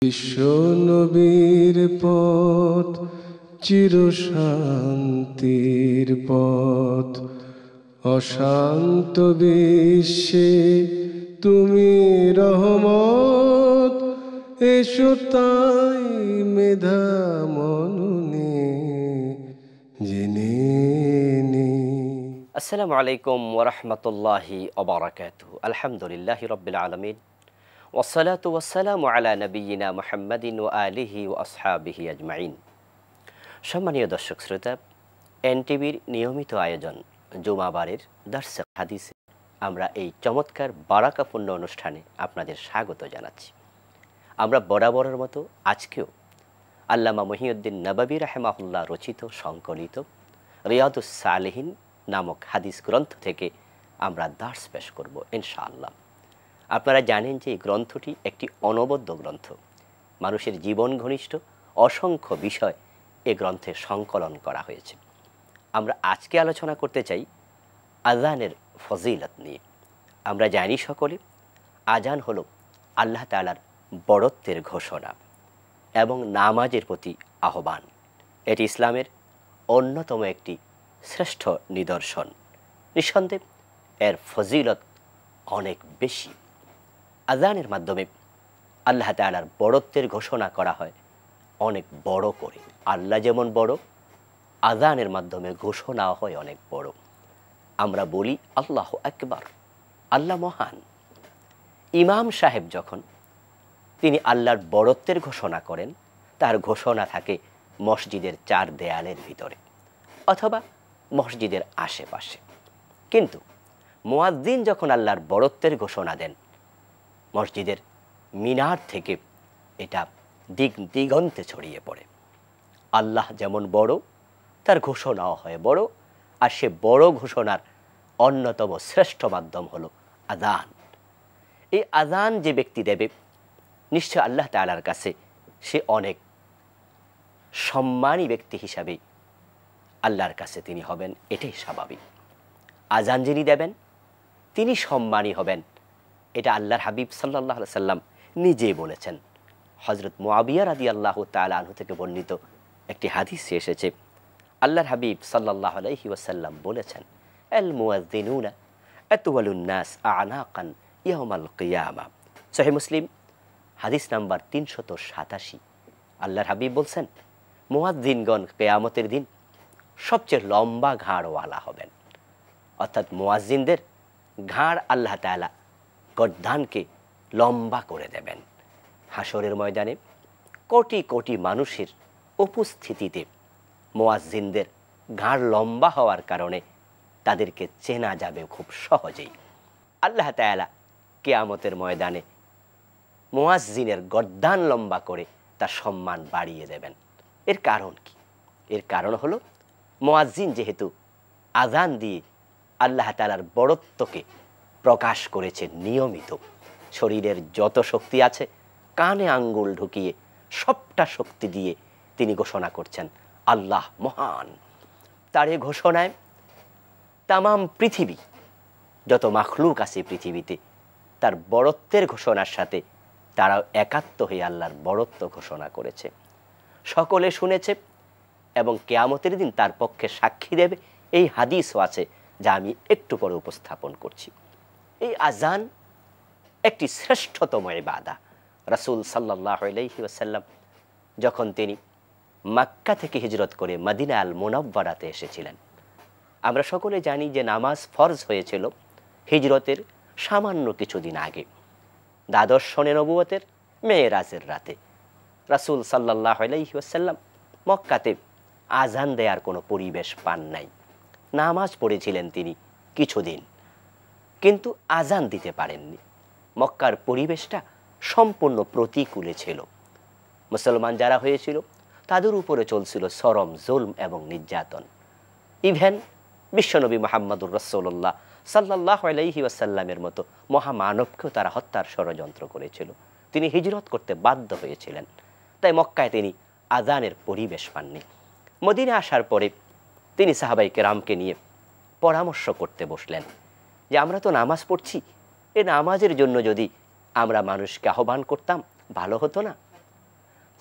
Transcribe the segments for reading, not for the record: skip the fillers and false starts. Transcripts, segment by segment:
বিশ্ব নবীর পথ চিরশান্তির পথ, অশান্ত বিশ্বে তুমি রহমত। এসো তাই মেধা মননে জেনে নে। আসসালামু আলাইকুম ওরহমতুল্লাহি ওবারাকাতুহু। আলহামদুলিল্লাহি রাব্বিল আলামিন, ওয়াসসালাতু ওয়াসসালামু আলা নবিয়িনা মুহাম্মাদিন ওয়া আলিহি ওয়া আসহাবিহি আজমাইন। সম্মানীয় দর্শক শ্রোতা, এনটিভির নিয়মিত আয়োজন জুমাবারের দার্সে হাদিসে আমরা এই চমৎকার বারাকাপূর্ণ অনুষ্ঠানে আপনাদের স্বাগত জানাচ্ছি। আমরা বরাবরের মতো আজকেও আল্লামা মহিউদ্দিন নববী রাহিমাহুল্লাহ রচিত সংকলিত রিয়াদুস সালেহিন নামক হাদিস গ্রন্থ থেকে আমরা দার্স পেশ করব ইনশাআল্লাহ। আপনারা জানেন যে এই গ্রন্থটি একটি অনবদ্য গ্রন্থ। মানুষের জীবন ঘনিষ্ঠ অসংখ্য বিষয় এ গ্রন্থে সংকলন করা হয়েছে। আমরা আজকে আলোচনা করতে চাই আযানের ফজিলত নিয়ে। আমরা জানি সকলে আযান হলো আল্লাহ তাআলার বড়ত্বের ঘোষণা এবং নামাজের প্রতি আহ্বান। এটি ইসলামের অন্যতম একটি শ্রেষ্ঠ নিদর্শন। নিঃসন্দেহে এর ফজিলত অনেক বেশি। আযানের মাধ্যমে আল্লাহ তাআলার বড়ত্বের ঘোষণা করা হয় অনেক বড় করে। আল্লাহ যেমন বড়, আযানের মাধ্যমে ঘোষণা হয় অনেক বড়। আমরা বলি আল্লাহু আকবার, আল্লাহ মহান। ইমাম সাহেব যখন তিনি আল্লাহর বড়ত্বের ঘোষণা করেন, তার ঘোষণা থাকে মসজিদের চার দেয়ালের ভিতরে অথবা মসজিদের আশেপাশে। কিন্তু মুয়াজ্জিন যখন আল্লাহর বড়ত্বের ঘোষণা দেন, মসজিদের মিনার থেকে এটা দিগন্তে ছড়িয়ে পড়ে। আল্লাহ যেমন বড়, তার ঘোষণাও হয় বড়। আর সে বড় ঘোষণার অন্যতম শ্রেষ্ঠ মাধ্যম হলো আযান। এই আযান যে ব্যক্তি দেবে, নিশ্চয় আল্লাহ তাআলার কাছে সে অনেক সম্মানী ব্যক্তি হিসাবে আল্লাহর কাছে তিনি হবেন, এটাই স্বাভাবিক। আযান যিনি দেবেন তিনি সম্মানী হবেন, এটা আল্লাহর হাবিব সাল্লাল্লাহু আলাইহি সাল্লাম নিজেই বলেছেন। হযরত মুআবিয়া রাদিয়াল্লাহু তাআলা আনহু থেকে বর্ণিত একটি হাদিসে এসেছে, আল্লাহর হাবিব সাল্লাল্লাহু আলাইহি ওয়াসাল্লাম বলেছেন, আল মুয়াজ্জিনুনা আতওয়ালুন নাস আনাকান ইয়াউমাল কিয়ামা। সহিহ মুসলিম হাদিস নাম্বার 387। আল্লাহর হাবিব বলছেন, মুয়াজ্জিনগণ কিয়ামতের দিন সবচেয়ে লম্বা ঘাড়ওয়ালা হবেন। অর্থাৎ মুয়াজ্জিনদের ঘাড় আল্লাহ তাআলা গর্দানকে লম্বা করে দেবেন। হাসরের ময়দানে কোটি কোটি মানুষের উপস্থিতিতে মুয়াজ্জিনদের ঘাড় লম্বা হওয়ার কারণে তাদেরকে চেনা যাবে খুব সহজেই। আল্লাহ তাআলা কিয়ামতের ময়দানে মুয়াজ্জিনের গর্দান লম্বা করে তার সম্মান বাড়িয়ে দেবেন। এর কারণ কি? এর কারণ হলো মুয়াজ্জিন যেহেতু আযান দিয়ে আল্লাহ তাআলার বড়ত্বকে প্রকাশ করেছে নিয়মিত। শরীরের যত শক্তি আছে কানে আঙ্গুল ঢুকিয়ে সবটা শক্তি দিয়ে তিনি ঘোষণা করছেন আল্লাহ মহান। তার এই ঘোষণায় তামাম পৃথিবী, যত মাখলুক আছে পৃথিবীতে, তার বড়ত্বের ঘোষণার সাথে তারাও একাত্ম হয়ে আল্লাহর বড়ত্ব ঘোষণা করেছে। সকলে শুনেছে এবং কিয়ামতের দিন তার পক্ষে সাক্ষী দেবে। এই হাদিসও আছে, যা আমি একটু পরে উপস্থাপন করছি। এই আযান একটি শ্রেষ্ঠতম ইবাদত। রাসূল সাল্লাল্লাহু আলাইহি ওয়াসাল্লাম যখন তিনি মক্কা থেকে হিজরত করে মদিনা আল মুনাওয়ারাতে এসেছিলেন, আমরা সকলে জানি যে নামাজ ফরজ হয়েছিল হিজরতের সামান্য কিছুদিন আগে, দ্বাদশ সনে নবুয়তের মেরাজের রাতে। রাসূল সাল্লাল্লাহু আলাইহি ওয়াসাল্লাম মক্কাতে আযান দেওয়ার কোনো পরিবেশ পান নাই। নামাজ পড়েছিলেন তিনি কিছুদিন, কিন্তু আযান দিতে পারেননি। মক্কার পরিবেশটা সম্পূর্ণ প্রতিকূলে ছিল। মুসলমান যারা হয়েছিল তাদের উপরে চলছিল শরম, জুলম এবং নির্যাতন। ইভেন বিশ্বনবী মুহাম্মদুর রাসূলুল্লাহ সাল্লাল্লাহু আলাইহি ওয়াসাল্লামের মতো মহামানবকেও তারা হত্যার ষড়যন্ত্র করেছিল। তিনি হিজরত করতে বাধ্য হয়েছিলেন। তাই মক্কায় তিনি আযানের পরিবেশ পাননি। মদিনা আসার পরে তিনি সাহাবায়ে কেরামকে নিয়ে পরামর্শ করতে বসলেন যে আমরা তো নামাজ পড়ছি, এই নামাজের জন্য যদি আমরা মানুষকে আহ্বান করতাম ভালো হতো না।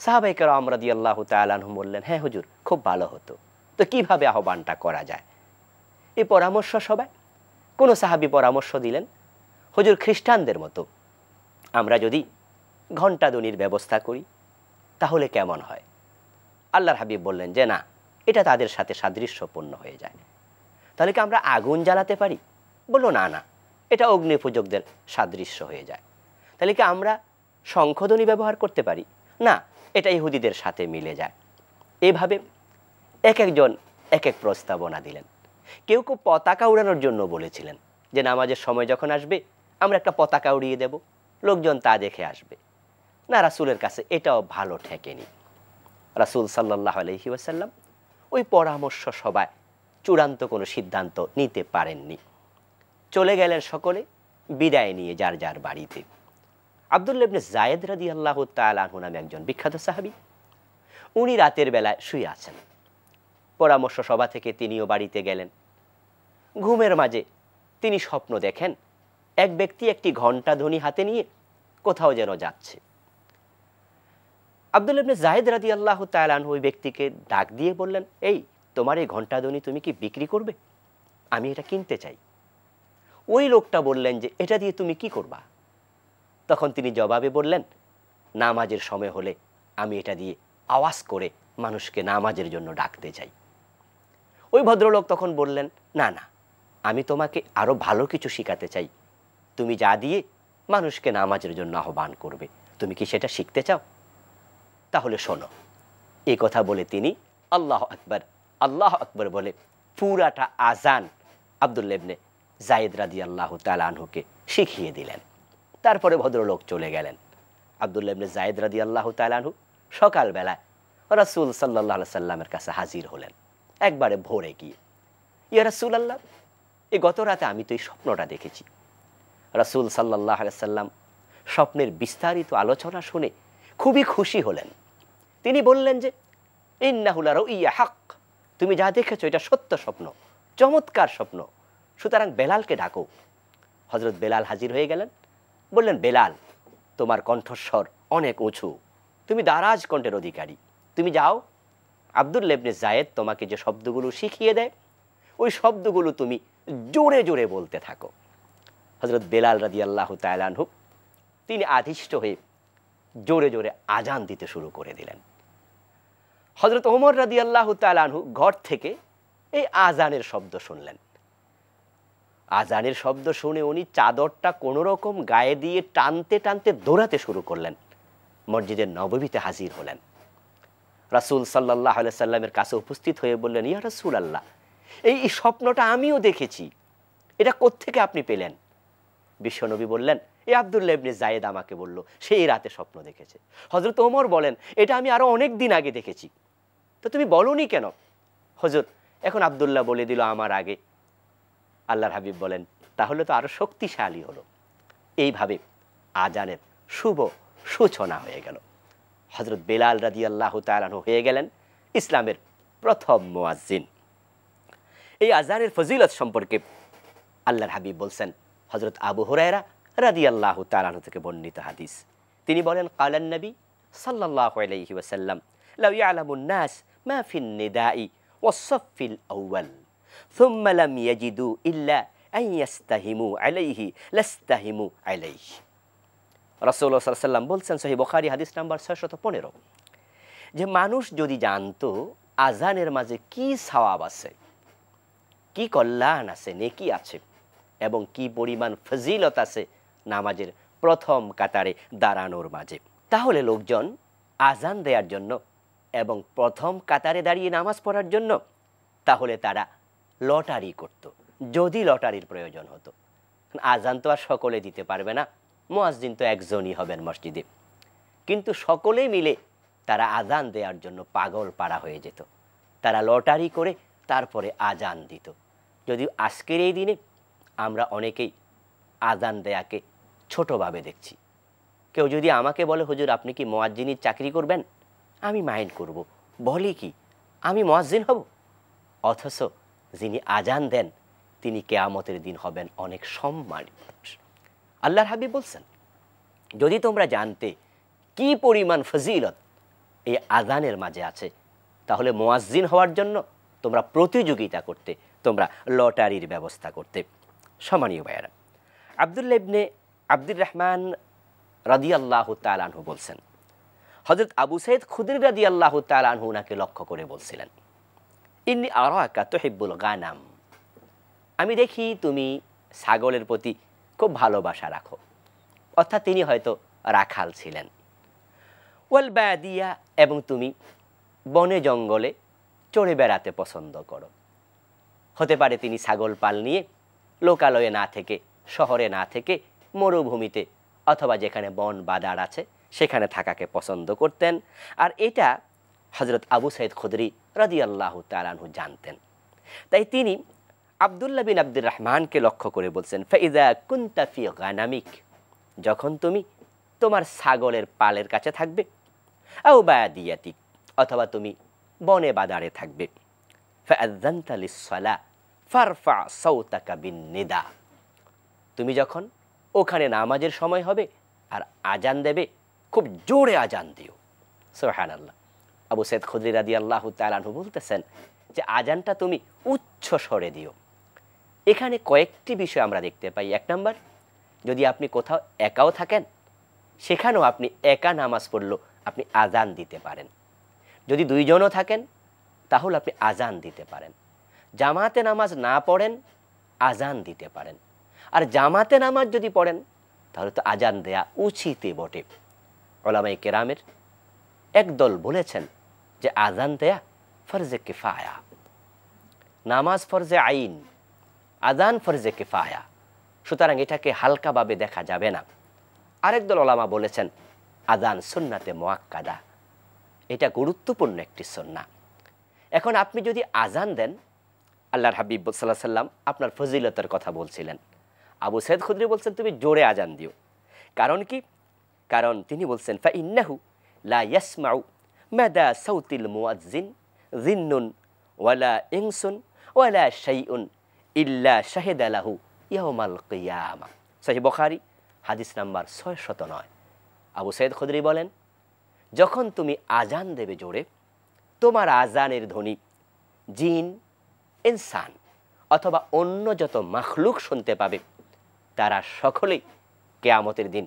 সাহাবায়ে কেরাম রাদিয়াল্লাহু তাআলা আনহুম বললেন, হ্যাঁ হুজুর, খুব ভালো হতো। তো কিভাবে আহ্বানটা করা যায়? এই পরামর্শ সবাই, কোন সাহাবী পরামর্শ দিলেন, হুজুর খ্রিস্টানদের মতো আমরা যদি ঘণ্টাধ্বনির ব্যবস্থা করি তাহলে কেমন হয়? আল্লাহর হাবিব বললেন যে না, এটা তাদের সাথে সাদৃশ্যপূর্ণ হয়ে যায়। তাহলে কি আমরা আগুন জ্বালাতে পারি? বলল না না, এটা অগ্নি পূজকদের সাদৃশ্য হয়ে যায়। তাহলে কি আমরা শঙ্খধ্বনি ব্যবহার করতে পারি? না, এটা ইহুদিদের সাথে মিলে যায়। এইভাবে এক একজন এক এক প্রস্তাবনা দিলেন। কেউ কেউ পতাকা উড়ানোর জন্য বলেছিলেন যে নামাজের সময় যখন আসবে আমরা একটা পতাকা উড়িয়ে দেব, লোকজন তা দেখে আসবে। না, রাসূলের কাছে এটাও ভালো ঠেকেনি। রাসূল সাল্লাল্লাহু আলাইহি ওয়াসাল্লাম ওই পরামর্শ সভায় চূড়ান্ত কোনো সিদ্ধান্ত নিতে পারেননি। চলে গেলেন সকলে বিদায় নিয়ে যার যার বাড়িতে। আব্দুল্লাহ ইবনে যায়েদ রাদিয়াল্লাহু তাআলা আনহু নামে একজন বিখ্যাত সাহাবী, উনি রাতের বেলায় শুয়ে আছেন। পরামর্শ সভা থেকে তিনিও বাড়িতে গেলেন। ঘুমের মাঝে তিনি স্বপ্ন দেখেন এক ব্যক্তি একটি ঘণ্টা ধ্বনি হাতে নিয়ে কোথাও যেন যাচ্ছে। আব্দুল্লাহ ইবনে যায়েদ রাদিয়াল্লাহু তাআলা আনহু ওই ব্যক্তিকে ডাক দিয়ে বললেন, এই তোমার এই ঘণ্টা ধ্বনি তুমি কি বিক্রি করবে? আমি এটা কিনতে চাই। ওই লোকটা বললেন যে এটা দিয়ে তুমি কি করবা? তখন তিনি জবাবে বললেন, নামাজের সময় হলে আমি এটা দিয়ে আওয়াজ করে মানুষকে নামাজের জন্য ডাকতে চাই। ওই ভদ্রলোক তখন বললেন, না না, আমি তোমাকে আরো ভালো কিছু শিখাতে চাই। তুমি যা দিয়ে মানুষকে নামাজের জন্য আহ্বান করবে, তুমি কি সেটা শিখতে চাও? তাহলে শোনো। এই কথা বলে তিনি আল্লাহু আকবার আল্লাহু আকবার বলে পুরাটা আজান আব্দুল্লাহ ইবনে যায়েদ রাদিয়াল্লাহু তাআলা আনহুকে শিখিয়ে দিলেন। তারপরে ভদ্রলোক চলে গেলেন। আব্দুল্লাহ ইবনে যায়েদ রাদিয়াল্লাহু তাআলা আনহু সকালবেলা রাসূল সাল্লাল্লাহু আলাইহি সাল্লামের কাছে হাজির হলেন, একবারে ভোরে গিয়ে। ইয়া রাসূলুল্লাহ, এই গত রাতে আমি তো এই স্বপ্নটা দেখেছি। রাসূল সাল্লাল্লাহু আলাইহি সাল্লাম স্বপ্নের বিস্তারিত আলোচনা শুনে খুবই খুশি হলেন। তিনি বললেন যে ইন্নাহু লারুইয়া হক, তুমি যা দেখেছো এটা সত্য স্বপ্ন, চমৎকার স্বপ্ন, সুতরাং বেলালকে ডাকো। হযরত বেলাল হাজির হয়ে গেলেন। বললেন, বেলাল, তোমার কণ্ঠস্বর অনেক উঁচু, তুমি দারাজ কণ্ঠের অধিকারী, তুমি যাও, আব্দুল্লাহ ইবনে যায়েদ তোমাকে যে শব্দগুলো শিখিয়ে দেয় ওই শব্দগুলো তুমি জোরে জোরে বলতে থাকো। হযরত বেলাল রাদিয়াল্লাহু তাআলা আনহু তিনি আদিষ্ট হয়ে জোরে জোরে আজান দিতে শুরু করে দিলেন। হযরত ওমর রাদিয়াল্লাহু তাআলা আনহু ঘর থেকে এই আজানের শব্দ শুনলেন। আজানের শব্দ শুনে উনি চাদরটা কোনো রকম গায়ে দিয়ে টানতে টানতে দৌড়াতে শুরু করলেন। মসজিদের নববীতে হাজির হলেন। রাসূল সাল্লাল্লাহু আলাইহি সাল্লামের কাছে উপস্থিত হয়ে বললেন, ইয়া রাসূলুল্লাহ, এই স্বপ্নটা আমিও দেখেছি, এটা কোত্থেকে আপনি পেলেন? বিশ্বনবী বললেন, এই আব্দুল্লাহ ইবনে যায়েদ আমাকে বলল সেই রাতে স্বপ্ন দেখেছে। হযরত ওমর বলেন, এটা আমি আরো অনেক দিন আগে দেখেছি, তো তুমি বলনি কেন? হুজুর, এখন আব্দুল্লাহ বলে দিল আমার আগে। আল্লাহর হাবিব বলেন, তাহলে তো আরো শক্তিশালী হলো। এইভাবে আজানের শুভ সূচনা হয়ে গেল। হযরত বেলাল রাদিয়াল্লাহু তাআলা আনহু হয়ে গেলেন ইসলামের প্রথম মুয়াজ্জিন। এই আজানের ফজিলত সম্পর্কে আল্লাহর হাবিব বলছেন, হযরত আবু হুরায়রা রাদিয়াল্লাহু তাআলা আনহু থেকে বর্ণিত হাদিস। তিনি বলেন, কালান নবী সাল্লাল্লাহু আলাইহি ওয়াসাল্লাম, লাউ ইয়ালামুন নাস মা ফিন নিদাই ওয়াস-সাফিল আউয়াল সুম্মা লাম ইয়াজিদু ইল্লা আন ইয়াস্তাহিমু আলাইহি লাস্তাহিমু আলাইহি। রাসূলুল্লাহ সাল্লাল্লাহু আলাইহি ওয়াসাল্লাম বলছেন, সহিহ বুখারী হাদিস নাম্বার 615, যে মানুষ যদি জানতো আজানের মাঝে কি সওয়াব আছে, কি কল্যাণ আছে, নেকি আছে, এবং কি পরিমাণ ফজিলত আছে নামাজের প্রথম কাতারে দাঁড়ানোর মাঝে, তাহলে লোকজন আজান দেওয়ার জন্য এবং প্রথম কাতারে দাঁড়িয়ে নামাজ পড়ার জন্য তাহলে তারা লটারি করত, যদি লটারির প্রয়োজন হতো। আজান তো আর সকলে দিতে পারবে না, মুয়াজ্জিন তো একজনই হবেন মসজিদে, কিন্তু সকলে মিলে তারা আজান দেওয়ার জন্য পাগল পাড়া হয়ে যেত। তারা লটারি করে তারপরে আজান দিত। যদিও আজকের এই দিনে আমরা অনেকেই আজান দেয়াকে ছোটোভাবে দেখছি। কেউ যদি আমাকে বলে, হুজুর আপনি কি মুয়াজ্জিনের চাকরি করবেন, আমি মাইন্ড করব, বলি কি আমি মুয়াজ্জিন হব? অথচ যিনি আজান দেন তিনি কিয়ামতের দিন হবেন অনেক সম্মানিত। আল্লাহর হাবিব বলছেন, যদি তোমরা জানতে কি পরিমাণ ফজিলত এই আজানের মাঝে আছে। তাহলে মুয়াজ্জিন হওয়ার জন্য তোমরা প্রতিযোগিতা করতে, তোমরা লটারির ব্যবস্থা করতে। সম্মানীয় ভাইয়েরা, আব্দুল্লাহ ইবনে আব্দুর রহমান রাদিয়াল্লাহু তাআলা আনহু বলছেন, হযরত আবু সাঈদ খুদরি রাদিয়াল্লাহু তাআলা আনহু ওনাকে লক্ষ্য করে বলছিলেন, ইন্নী আরাকা তুহিব্বুল গানাম, আমি দেখি তুমি ছাগলের প্রতি খুব ভালোবাসা রাখো। অর্থাৎ তিনি হয়তো রাখাল ছিলেন। ওয়াল বাদিয়া, এবং তুমি বনে জঙ্গলে চড়ে বেড়াতে পছন্দ করো। হতে পারে তিনি ছাগল পাল নিয়ে লোকালয়ে না থেকে, শহরে না থেকে মরুভূমিতে অথবা যেখানে বন বাদার আছে সেখানে থাকাকে পছন্দ করতেন। আর এটা হযরত আবু সাঈদ খুদরি রাদিয়াল্লাহু তাআলা আনহু জানতেন। তাই তিনি আব্দুল্লাহ বিন আব্দুর রহমানকে লক্ষ্য করে বলছেন, ফাইযা কুনতা ফি গানামিক, যখন তুমি তোমার ছাগলের পালের কাছে থাকবে, আও বাদিয়াতিক, অথবা তুমি বনে বাদারে থাকবে, ফাআযানতা লিস-সালাহ ফারফা সাওতাকা বিন-নিদা, তুমি যখন ওখানে নামাজের সময় হবে আর আজান দেবে, খুব জোরে আজান দিও। সুবহানাল্লাহ। আবু সাঈদ খুদরি রাদিয়াল্লাহু তাআলা আনহু বলতেছেন যে আজানটা তুমি উচ্চ স্বরে দিও। এখানে কয়েকটি বিষয় আমরা দেখতে পাই। এক নম্বর, যদি আপনি কোথাও একাও থাকেন, সেখানেও আপনি একা নামাজ পড়লেও আপনি আজান দিতে পারেন। যদি দুইজনও থাকেন তাহলে আপনি আজান দিতে পারেন। জামাতে নামাজ না পড়েন, আজান দিতে পারেন। আর জামাতে নামাজ যদি পড়েন তাহলে তো আজান দেয়া উচিতই বটে। উলামায়ে কেরামের একদল বলেছেন যে আজান দেয়া ফরজে কিফায়া, নামাজ ফরজে আইন, আজান ফরজে কিফায়া, সুতরাং এটাকে হালকাভাবে দেখা যাবে না। আরেকদল ওলামা বলেছেন আজান সুন্নাতে মুআক্কাদা, এটা গুরুত্বপূর্ণ একটি সুন্নাহ। এখন আপনি যদি আজান দেন, আল্লাহর হাবিব সাল্লাল্লাহু আলাইহি সাল্লাম আপনার ফজিলতের কথা বলছিলেন। আবু সাঈদ খুদরি বলছেন তুমি জোরে আজান দিও। কারণ কি? কারণ তিনি বলছেন ফাইন্নাহু লা ইয়াসমাউ মাদা সাউতিল মুয়াজ্জিন জিন্নুন ওয়ালা ইনসুন ওয়ালা শাইউন ইল্লা শাহিদা লাহু ইয়াউমাল কিয়ামা। সহিহ বুখারী হাদিস নাম্বার 609। আবু সাঈদ খুদরি বলেন, যখন তুমি আজান দেবে জোরে, তোমার আজানের ধ্বনি জিন, ইনসান অথবা অন্য যত মাখলুক শুনতে পাবে, তারা সকলেই কিয়ামতের দিন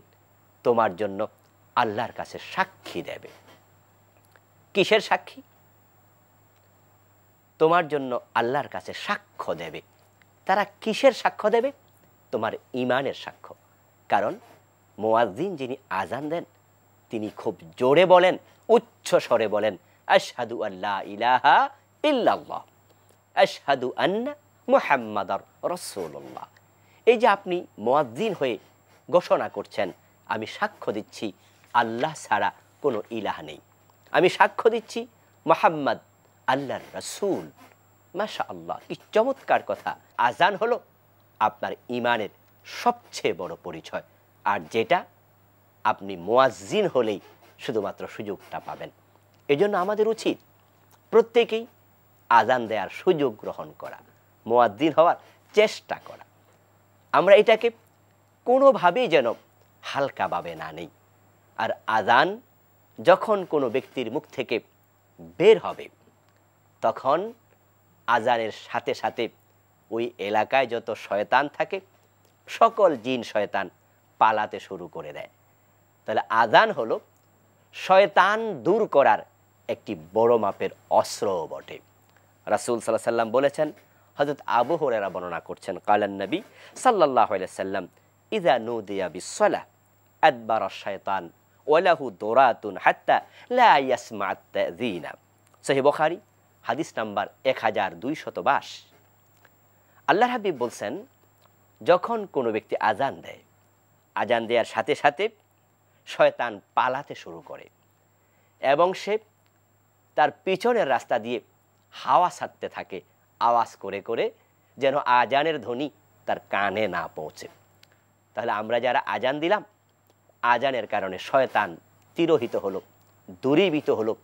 তোমার জন্য আল্লাহর কাছে সাক্ষী দেবে। কিসের সাক্ষী? তোমার জন্য আল্লাহর কাছে সাক্ষ্য দেবে। তারা কিসের সাক্ষ্য দেবে? তোমার ঈমানের সাক্ষ্য। কারণ মুয়াজ্জিন যিনি আজান দেন তিনি খুব জোরে বলেন, উচ্চ স্বরে বলেন, আশহাদু আল্লা ইলাহা ইল্লাল্লাহ, আশহাদু আন্না মুহাম্মাদার রাসূলুল্লাহ। এই যে আপনি মুয়াজ্জিন হয়ে ঘোষণা করছেন, আমি সাক্ষ্য দিচ্ছি আল্লাহ ছাড়া কোনো ইলাহ নেই, আমি সাক্ষ্য দিচ্ছি মুহাম্মদ আল্লাহর রাসূল। মাশাআল্লাহ, কি চমৎকার কথা! আজান হলো আপনার ঈমানের সবচেয়ে বড় পরিচয়, আর যেটা আপনি মুয়াজ্জিন হলেই শুধুমাত্র সুযোগটা পাবেন। এজন্য আমাদের উচিত প্রত্যেকেই আজান দেওয়ার সুযোগ গ্রহণ করা, মুয়াজ্জিন হওয়ার চেষ্টা করা। আমরা এটাকে কোনোভাবেই যেন হালকাভাবে না নেই। আর আজান যখন কোনো ব্যক্তির মুখ থেকে বের হবে, তখন আজানের সাথে সাথে ওই এলাকায় যত শয়তান থাকে, সকল জিন শয়তান পালাতে শুরু করে দেয়। তাহলে আজান হলো শয়তান দূর করার একটি বড় মাপের অস্ত্র বটে। রাসূল সাল্লাল্লাহু আলাইহি সাল্লাম বলেছেন, হযরত আবু হুরায়রা বর্ণনা করছেন, কালান নবী সাল্লাল্লাহু আলাইহি সাল্লাম ইযা নুদিয়া বিস-সালাহ আদবারা আশ-শায়তান ওয়া লাহু দুরাতুন হাত্তা লা ইয়াসমা আত-তাযীনা। সহিহ বুখারী হাদিস নাম্বার 1222। আল্লাহর হাবিব বলছেন, যখন কোনো ব্যক্তি আজান দেয়, আজান দেওয়ার সাথে সাথে শয়তান পালাতে শুরু করে এবং সে তার পিছনের রাস্তা দিয়ে হাওয়া ছাড়তে থাকে, আওয়াজ করে করে, যেন আজানের ধ্বনি তার কানে না পৌঁছে। তাহলে আমরা যারা আজান দিলাম, আজানের কারণে শয়তান তিরোহিত হলো, দূরীভূত হলো,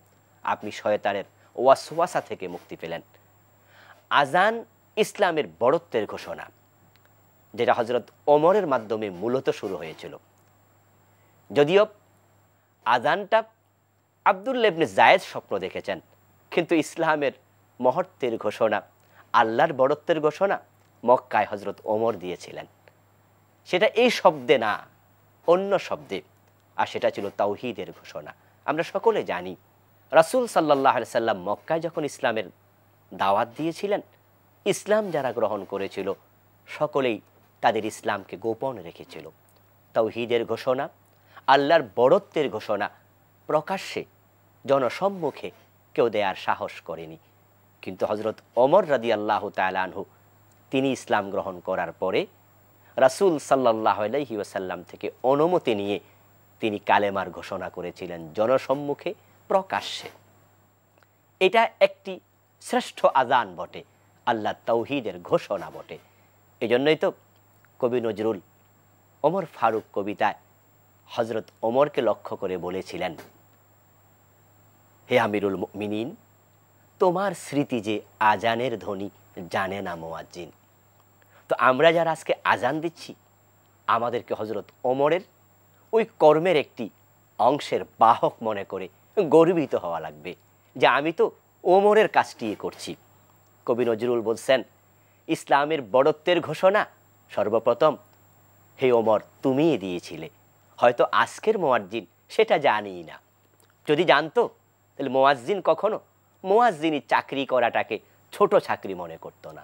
আপনি শয়তানের ওয়াসওয়াসা থেকে মুক্তি পেলেন। আজান ইসলামের বড়ত্বের ঘোষণা, যেটা হযরত ওমরের মাধ্যমে মূলত শুরু হয়েছিল। যদিও আজানটা আব্দুল্লাহ ইবনে জায়েদ স্বপ্ন দেখেছেন, কিন্তু ইসলামের মহত্বের ঘোষণা, আল্লাহর বড়ত্বের ঘোষণা মক্কায় হজরত ওমর দিয়েছিলেন। সেটা এই শব্দে না, অন্য শব্দে, আর সেটা ছিল তাওহীদের ঘোষণা। আমরা সকলে জানি রাসূল সাল্লাল্লাহু আলাইহি সাল্লাম মক্কায় যখন ইসলামের দাওয়াত দিয়েছিলেন, ইসলাম যারা গ্রহণ করেছিল সকলেই তাদের ইসলামকে গোপন রেখেছিল। তাওহীদের ঘোষণা, আল্লাহর বড়ত্বের ঘোষণা প্রকাশ্যে জনসম্মুখে কেউ দেয়ার সাহস করেনি। কিন্তু হজরত ওমর রাদিয়াল্লাহু তাআলা আনহু তিনি ইসলাম গ্রহণ করার পরে রাসূল সাল্লাল্লাহু আলাইহি ওয়াসাল্লাম থেকে অনুমতি নিয়ে তিনি কালেমার ঘোষণা করেছিলেন জনসম্মুখে, প্রকাশ্যে। এটা একটি শ্রেষ্ঠ আযান বটে, আল্লাহ তাওহীদের ঘোষণা বটে। এজন্যই তো কবি নজরুল ওমর ফারুক কবিতায় হজরত ওমরকে লক্ষ্য করে বলেছিলেন, হে আমিরুল মুমিনিন, তোমার স্মৃতি যে আজানের ধ্বনি জানে না মুয়াজ্জিন। তো আমরা যারা আজকে আজান দিচ্ছি, আমাদেরকে হজরত ওমরের ওই কর্মের একটি অংশের বাহক মনে করে গর্বিত হওয়া লাগবে যে আমি তো ওমরের কাজটি করছি। কবি নজরুল বলছেন, ইসলামের বড়ত্বের ঘোষণা সর্বপ্রথম হে ওমর তুমিই দিয়েছিলে। হয়তো আজকের মুয়াজ্জিন সেটা জানিই না, যদি জানতো তাহলে মুয়াজ্জিন কখনো মুয়াজ্জিনি চাকরি করাটাকে ছোট চাকরি মনে করতো না।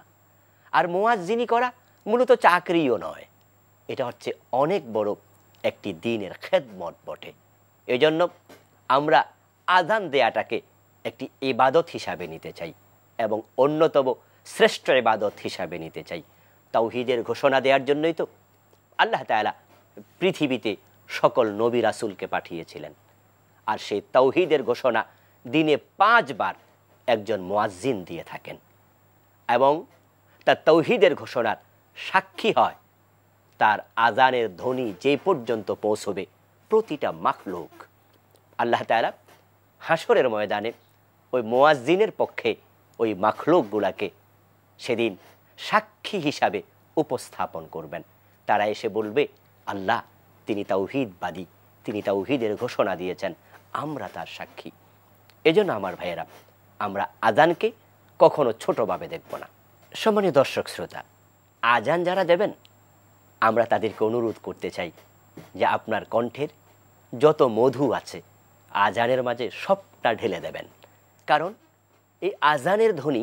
আর মুয়াজ্জিনি করা মূলত চাকরিও নয়, এটা হচ্ছে অনেক বড় একটি দ্বীনের খেদমত বটে। এজন্য আমরা আযান দেয়াটাকে একটি ইবাদত হিসাবে নিতে চাই এবং অন্যতম শ্রেষ্ঠ ইবাদত হিসাবে নিতে চাই। তাওহীদের ঘোষণা দেওয়ার জন্যই তো আল্লাহ তাআলা পৃথিবীতে সকল নবী রাসূলকে পাঠিয়েছিলেন। আর সেই তাওহীদের ঘোষণা দিনে 5 বার একজন মুয়াজ্জিন দিয়ে থাকেন এবং তার তাওহীদের ঘোষণার সাক্ষী হয় তার আযানের ধ্বনি যে পর্যন্ত পৌঁছবে প্রতিটা মাখলুক। আল্লাহ তাআলা হাসরের ময়দানে ওই মুয়াজ্জিনের পক্ষে ওই মাখলুকগুলাকে সেদিন সাক্ষী হিসাবে উপস্থাপন করবেন। তারা এসে বলবে, আল্লাহ তিনি তাওহীদবাদী, তিনি তাওহীদের ঘোষণা দিয়েছেন, আমরা তার সাক্ষী। এজন্য আমার ভাইয়েরা, আমরা আযানকে কখনো ছোটভাবে দেখব না। সম্মানীয় দর্শক শ্রোতা, আযান যারা দেবেন আমরা তাদেরকে অনুরোধ করতে চাই যে আপনার কণ্ঠের যত মধু আছে আযানের মাঝে সবটা ঢেলে দেবেন। কারণ এই আযানের ধ্বনি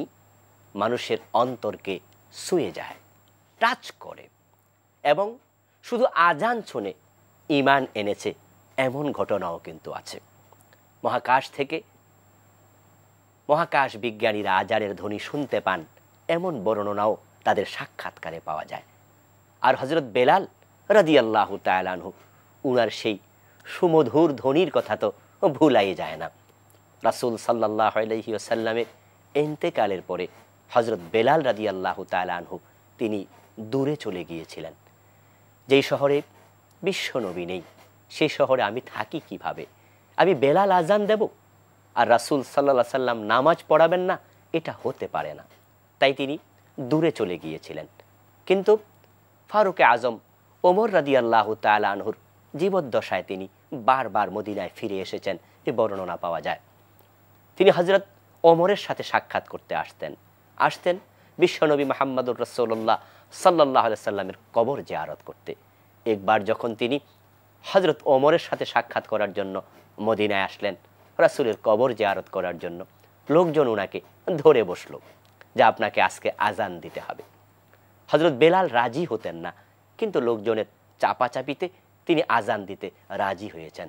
মানুষের অন্তরকে ছুঁয়ে যায়, টাচ করে, এবং শুধু আযান শুনে ঈমান এনেছে এমন ঘটনাও কিন্তু আছে। মহাকাশ থেকে মহাকাশ বিজ্ঞানীরা আযানের ধ্বনি শুনতে পান এমন বর্ণনাও তাদের সাক্ষাৎকারে পাওয়া যায়। আর হযরত বেলাল রাদিয়াল্লাহু তাআলা আনহু উনার সেই সুমধুর ধ্বনির কথা তো ভুলাই যায় না। রাসূল সাল্লাল্লাহু আলাইহি ওয়াসাল্লামের ইন্তেকালের পরে হযরত বেলাল রাদিয়াল্লাহু তাআলা আনহু তিনি দূরে চলে গিয়েছিলেন। যেই শহরে বিশ্বনবী নেই সেই শহরে আমি থাকি কিভাবে? আমি বেলাল আযান দেব আর রাসূল সাল্লাল্লাহু আলাইহি সাল্লাম নামাজ পড়াবেন না, এটা হতে পারে না। তাই তিনি দূরে চলে গিয়েছিলেন। কিন্তু ফারুক আজম ওমর রাদিয়াল্লাহু তাআলা আনহুর জীবদ্দশায় তিনি বারবার মদিনায় ফিরে এসেছেন, এই বর্ণনা পাওয়া যায়। তিনি হযরত ওমরের সাথে সাক্ষাৎ করতে আসতেন বিশ্বনবী মুহাম্মদুর রাসূলুল্লাহ সাল্লাল্লাহু আলাইহি সাল্লামের কবর জিয়ারত করতে। একবার যখন তিনি হযরত ওমরের সাথে সাক্ষাৎ করার জন্য মদিনায় আসলেন, রাসূলের কবর জিয়ারত করার জন্য, লোকজন ওনাকে ধরে বসলো যে আপনাকে আজকে আযান দিতে হবে। হযরত বেলাল রাজি হতেন না, কিন্তু লোকজনের চাপাচাপিতে তিনি আযান দিতে রাজি হয়েছেন।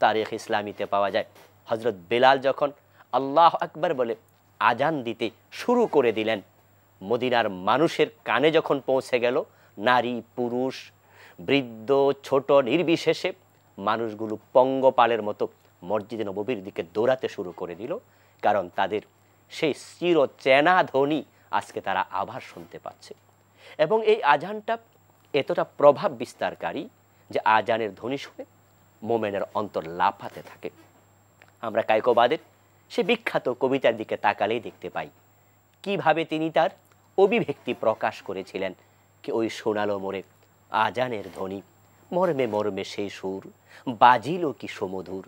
তারিখ ইসলামীতে পাওয়া যায় হযরত বেলাল যখন আল্লাহু আকবার বলে আযান দিতে শুরু করে দিলেন, মদিনার মানুষের কানে যখন পৌঁছে গেল, নারী পুরুষ বৃদ্ধ ছোট নির্বিশেষে মানুষগুলো পঙ্গপালের মতো মসজিদে নববীর দিকে দৌড়াতে শুরু করে দিল। কারণ তাদের সেই চির চেনা ধ্বনি আজকে তারা আবার শুনতে পাচ্ছে। এবং এই আযানটা এতটা প্রভাব বিস্তারকারী যে আযানের ধ্বনি শুনে মোমেনের অন্তর লাফাতে থাকে। আমরা কায়কোবাদের সে বিখ্যাত কবিতার দিকে তাকালেই দেখতে পাই কিভাবে তিনি তার অভিব্যক্তি প্রকাশ করেছিলেন কি ওই শোনালো মোরে আযানের ধ্বনি, মর্মে মর্মে সেই সুর বাজিল কি সমধুর,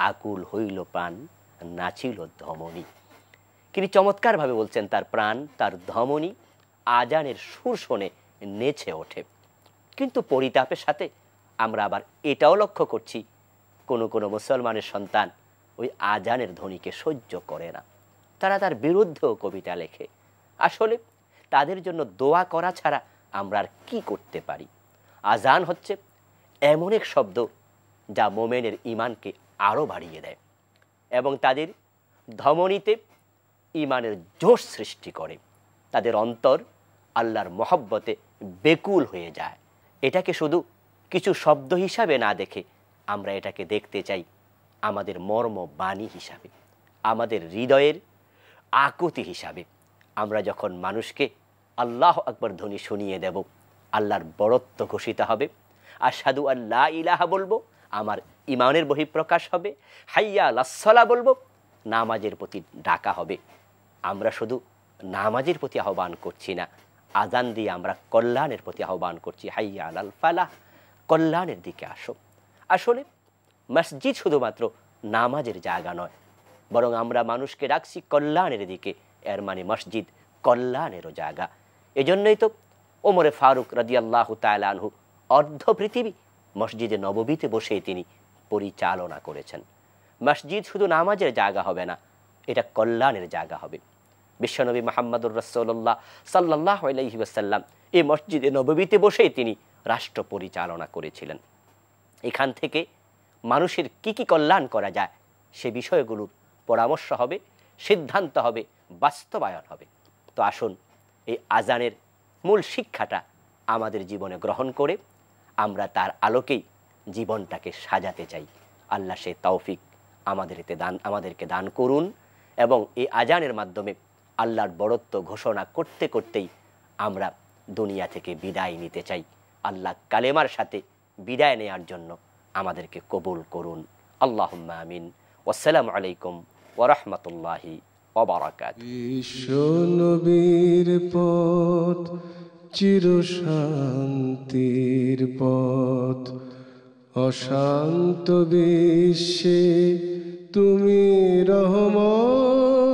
আকুল হইল প্রাণ, নাচিল ধমনী। তিনি চমৎকারভাবে বলছেন তার প্রাণ, তার ধমনী আজানের সুর শুনে নেচে ওঠে। কিন্তু পরিতাপের সাথে আমরা আবার এটাও লক্ষ্য করছি, কোনো কোনো মুসলমানের সন্তান ওই আজানের ধ্বনিকে সহ্য করে না, তারা তার বিরুদ্ধেও কবিতা লেখে। আসলে তাদের জন্য দোয়া করা ছাড়া আমরা আর কি করতে পারি? আজান হচ্ছে এমন এক শব্দ যা মোমেনের ঈমানকে আরও বাড়িয়ে দেয় এবং তাদের ধমনীতে ঈমানের জোশ সৃষ্টি করে। তাদের অন্তর আল্লাহর মহব্বতে বেকুল হয়ে যায়। এটাকে শুধু কিছু শব্দ হিসাবে না দেখে আমরা এটাকে দেখতে চাই আমাদের মর্ম বাণী হিসাবে, আমাদের হৃদয়ের আকুতি হিসাবে। আমরা যখন মানুষকে আল্লাহ আকবার ধ্বনি শুনিয়ে দেব, আল্লাহর বড়ত্ব ঘোষিত হবে, আশহাদু আল্লা ইলাহা বলবো, আমার ঈমানের বহিঃপ্রকাশ হবে, হাইয়া আলাস-সালাহ বলবো, নামাজের প্রতি ডাকা হবে। আমরা শুধু নামাজের প্রতি আহ্বান করছি না, আজান দিয়ে আমরা কল্যাণের প্রতি আহ্বান করছি, হাইয়া আলাল ফালাহ, কল্যাণের দিকে আসো। আসলে মসজিদ শুধুমাত্র নামাজের জায়গা নয়, বরং আমরা মানুষকে ডাকছি কল্যাণের দিকে। এর মানে মসজিদ কল্যাণেরও জায়গা। এজন্যই তো ওমরে ফারুক রাদিয়াল্লাহু তাআলা আনহু অর্ধ পৃথিবী মসজিদে নববীতে বসেই তিনি পরিচালনা করেছেন। মসজিদ শুধু নামাজের জায়গা হবে না, এটা কল্যাণের জায়গা হবে। বিশ্বনবী মুহাম্মদুর রাসূলুল্লাহ সাল্লাল্লাহু আলাইহি ওয়াসাল্লাম এই মসজিদে নববীতে বসেই তিনি রাষ্ট্র পরিচালনা করেছিলেন। এখান থেকে মানুষের কি কি কল্যাণ করা যায় সে বিষয়গুলোর পরামর্শ হবে, সিদ্ধান্ত হবে, বাস্তবায়ন হবে। তো আসুন এই আজানের মূল শিক্ষাটা আমাদের জীবনে গ্রহণ করে আমরা তার আলোকেই জীবনটাকে সাজাতে চাই। আল্লাহ সে তৌফিক আমাদেরকে দান করুন এবং এই আজানের মাধ্যমে আল্লাহর বড়ত্ব ঘোষণা করতে করতেই আমরা দুনিয়া থেকে বিদায় নিতে চাই। আল্লাহ কালেমার সাথে বিদায় নেওয়ার জন্য আমাদেরকে কবুল করুন। আল্লাহুম্মা আমিন। ওয়াসসালামু আলাইকুম ওয়া রাহমাতুল্লাহি ওয়া বারাকাতুহু। বিশ্ব নবীর পথ চির শান্তির পথ, অশান্ত বিশ্বে তুমি রহমত।